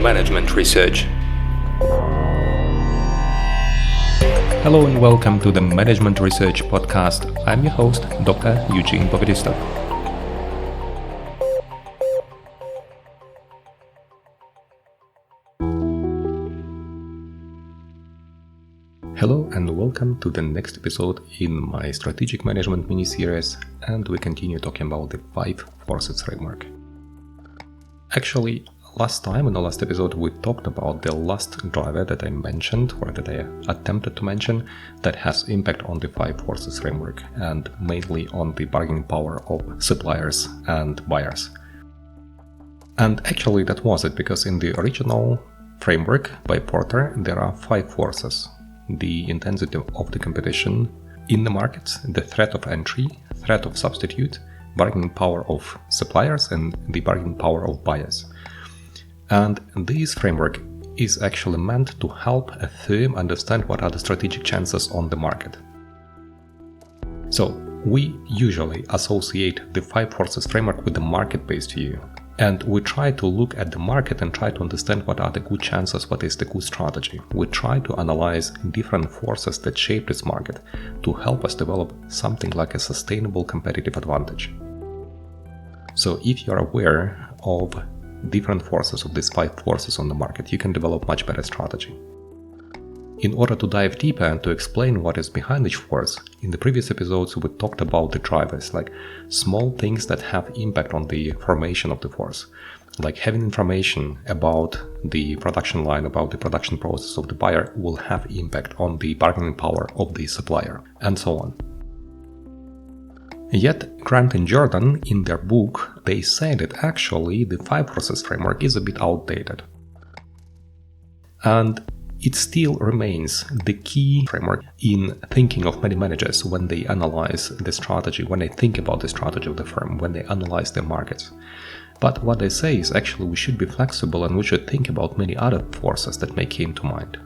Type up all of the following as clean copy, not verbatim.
Management Research. Hello and welcome to the Management Research podcast. I'm your host, Dr. Eugene. Hello and welcome to the next episode in my strategic management mini-series, and we continue talking about the 5 forces framework. Actually, last time in the last episode we talked about the last driver that I mentioned, or that I attempted to mention, that has impact on the 5 forces framework and mainly on the bargaining power of suppliers and buyers. And actually that was it, because in the original framework by Porter there are 5 forces: the intensity of the competition in the markets, the threat of entry, threat of substitute, bargaining power of suppliers, and the bargaining power of buyers. And this framework is actually meant to help a firm understand what are the strategic chances on the market. So we usually associate the 5 forces framework with the market-based view. And we try to look at the market and try to understand what are the good chances, what is the good strategy. We try to analyze different forces that shape this market to help us develop something like a sustainable competitive advantage. So if you're aware of different forces, of these 5 forces on the market, you can develop much better strategy. In order to dive deeper and to explain what is behind each force, in the previous episodes we talked about the drivers, like small things that have impact on the formation of the force, like having information about the production line, about the production process of the buyer will have impact on the bargaining power of the supplier, and so on. Yet Grant and Jordan, in their book, they say that actually the 5 forces framework is a bit outdated. And it still remains the key framework in thinking of many managers when they analyze the strategy, when they think about the strategy of the firm, when they analyze their markets. But what they say is actually we should be flexible and we should think about many other forces that may come to mind.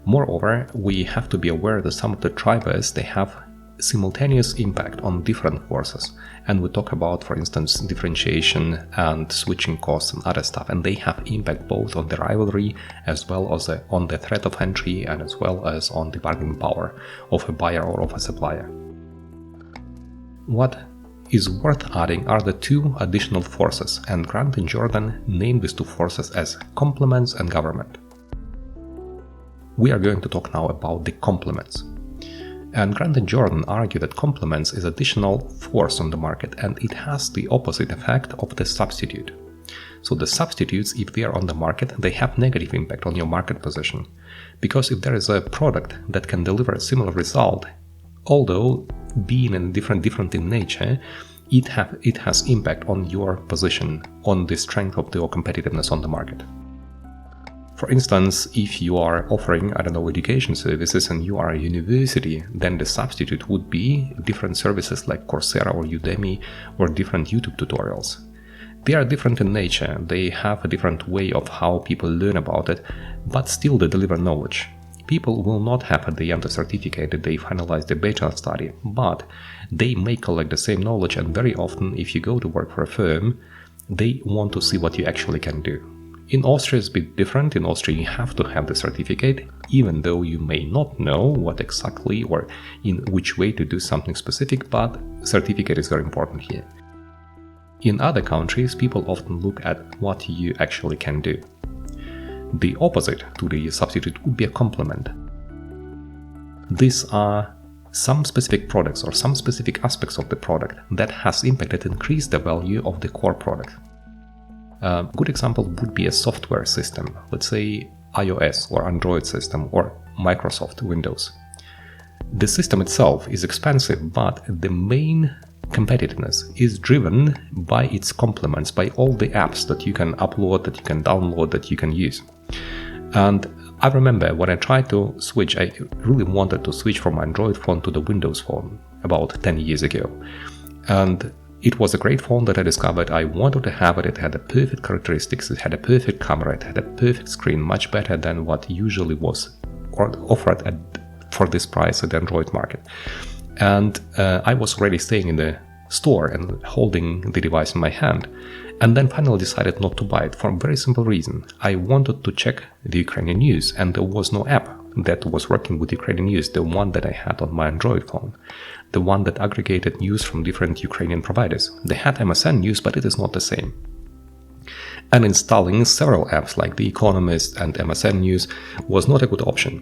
Moreover, we have to be aware that some of the drivers, they have simultaneous impact on different forces, and we talk about, for instance, differentiation and switching costs and other stuff, and they have impact both on the rivalry as well as on the threat of entry and as well as on the bargaining power of a buyer or of a supplier. What is worth adding are the 2 additional forces, and Grant and Jordan named these 2 forces as complements and government. We are going to talk now about the complements. And Grant and Jordan argue that complements is additional force on the market, and it has the opposite effect of the substitute. So the substitutes, if they are on the market, they have negative impact on your market position. Because if there is a product that can deliver a similar result, although being different in nature, it has impact on your position, on the strength of your competitiveness on the market. For instance, if you are offering, education services and you are a university, then the substitute would be different services like Coursera or Udemy or different YouTube tutorials. They are different in nature, they have a different way of how people learn about it, but still they deliver knowledge. People will not have at the end a certificate that they finalized their bachelor study, but they may collect the same knowledge, and very often if you go to work for a firm, they want to see what you actually can do. In Austria it's a bit different. In Austria you have to have the certificate, even though you may not know what exactly or in which way to do something specific, but certificate is very important here. In other countries, people often look at what you actually can do. The opposite to the substitute would be a complement. These are some specific products or some specific aspects of the product that has impact that increase the value of the core product. A good example would be a software system, let's say iOS or Android system or Microsoft Windows. The system itself is expensive, but the main competitiveness is driven by its complements, by all the apps that you can upload, that you can download, that you can use. And I remember when I tried to switch, I really wanted to switch from Android phone to the Windows phone about 10 years ago. And it was a great phone that I discovered. I wanted to have it. It had the perfect characteristics. It had a perfect camera. It had a perfect screen, much better than what usually was offered for this price at the Android market. And I was already staying in the store and holding the device in my hand, and then finally decided not to buy it for a very simple reason. I wanted to check the Ukrainian news, and there was no app that was working with Ukrainian news, the one that I had on my Android phone, the one that aggregated news from different Ukrainian providers. They had MSN News, but it is not the same. And installing several apps like The Economist and MSN News was not a good option.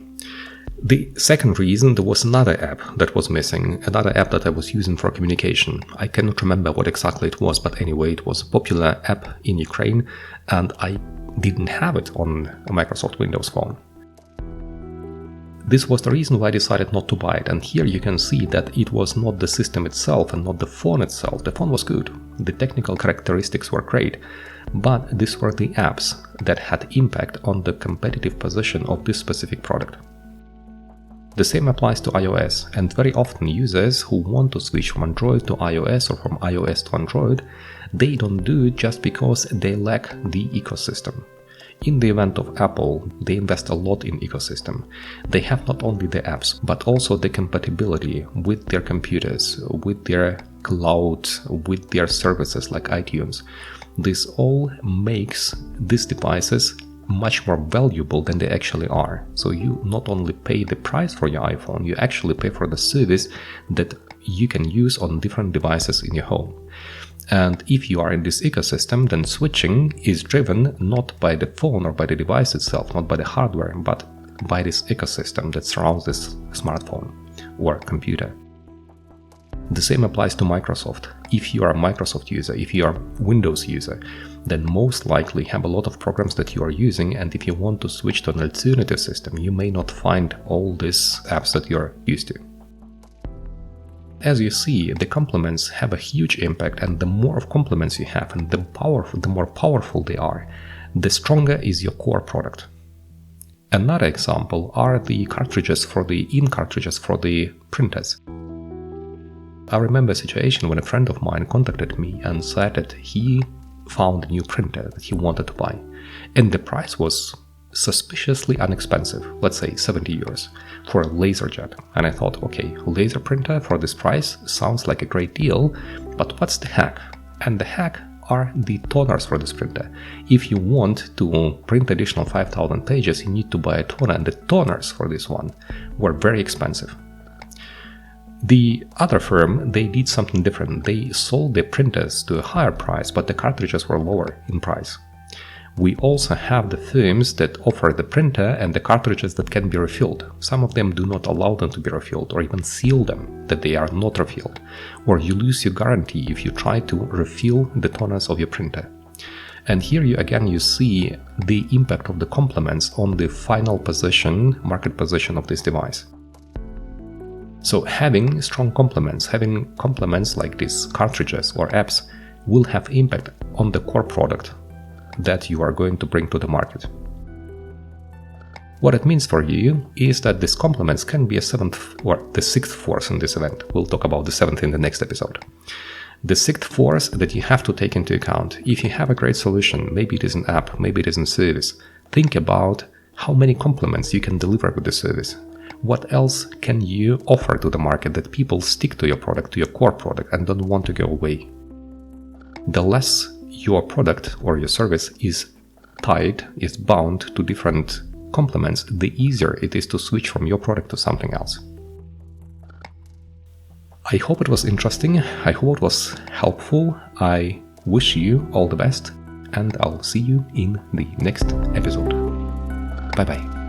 The second reason, there was another app that was missing, another app that I was using for communication. I cannot remember what exactly it was, but anyway, it was a popular app in Ukraine, and I didn't have it on a Microsoft Windows phone. This was the reason why I decided not to buy it, and here you can see that it was not the system itself and not the phone itself. The phone was good, the technical characteristics were great, but these were the apps that had impact on the competitive position of this specific product. The same applies to iOS, and very often users who want to switch from Android to iOS or from iOS to Android, they don't do it just because they lack the ecosystem. In the event of Apple, they invest a lot in ecosystem. They have not only the apps, but also the compatibility with their computers, with their cloud, with their services like iTunes. This all makes these devices much more valuable than they actually are. So you not only pay the price for your iPhone, you actually pay for the service that you can use on different devices in your home. And if you are in this ecosystem, then switching is driven not by the phone or by the device itself, not by the hardware, but by this ecosystem that surrounds this smartphone or computer. The same applies to Microsoft. If you are a Microsoft user, if you are a Windows user, then most likely have a lot of programs that you are using, and if you want to switch to an alternative system, you may not find all these apps that you're used to. As you see, the complements have a huge impact, and the more of complements you have and the more powerful they are, the stronger is your core product. Another example are the cartridges for the cartridges for the printers. I remember a situation when a friend of mine contacted me and said that he found a new printer that he wanted to buy, and the price was suspiciously inexpensive, let's say 70 euros, for a LaserJet. And I thought, okay, laser printer for this price sounds like a great deal, but what's the hack? And the hack are the toners for this printer. If you want to print additional 5,000 pages, you need to buy a toner, and the toners for this one were very expensive. The other firm, they did something different. They sold their printers to a higher price, but the cartridges were lower in price. We also have the firms that offer the printer and the cartridges that can be refilled. Some of them do not allow them to be refilled or even seal them that they are not refilled. Or you lose your guarantee if you try to refill the toners of your printer. And here you see the impact of the complements on the final position, market position of this device. So having strong complements, having complements like these cartridges or apps will have impact on the core product that you are going to bring to the market. What it means for you is that these complements can be a seventh or the sixth force in this event. We'll talk about the seventh in the next episode. The sixth force that you have to take into account. If you have a great solution, maybe it is an app, maybe it is a service, think about how many complements you can deliver with the service. What else can you offer to the market that people stick to your product, to your core product, and don't want to go away? The less your product or your service is tied, is bound to different complements, the easier it is to switch from your product to something else. I hope it was interesting. I hope it was helpful. I wish you all the best, and I'll see you in the next episode. Bye bye.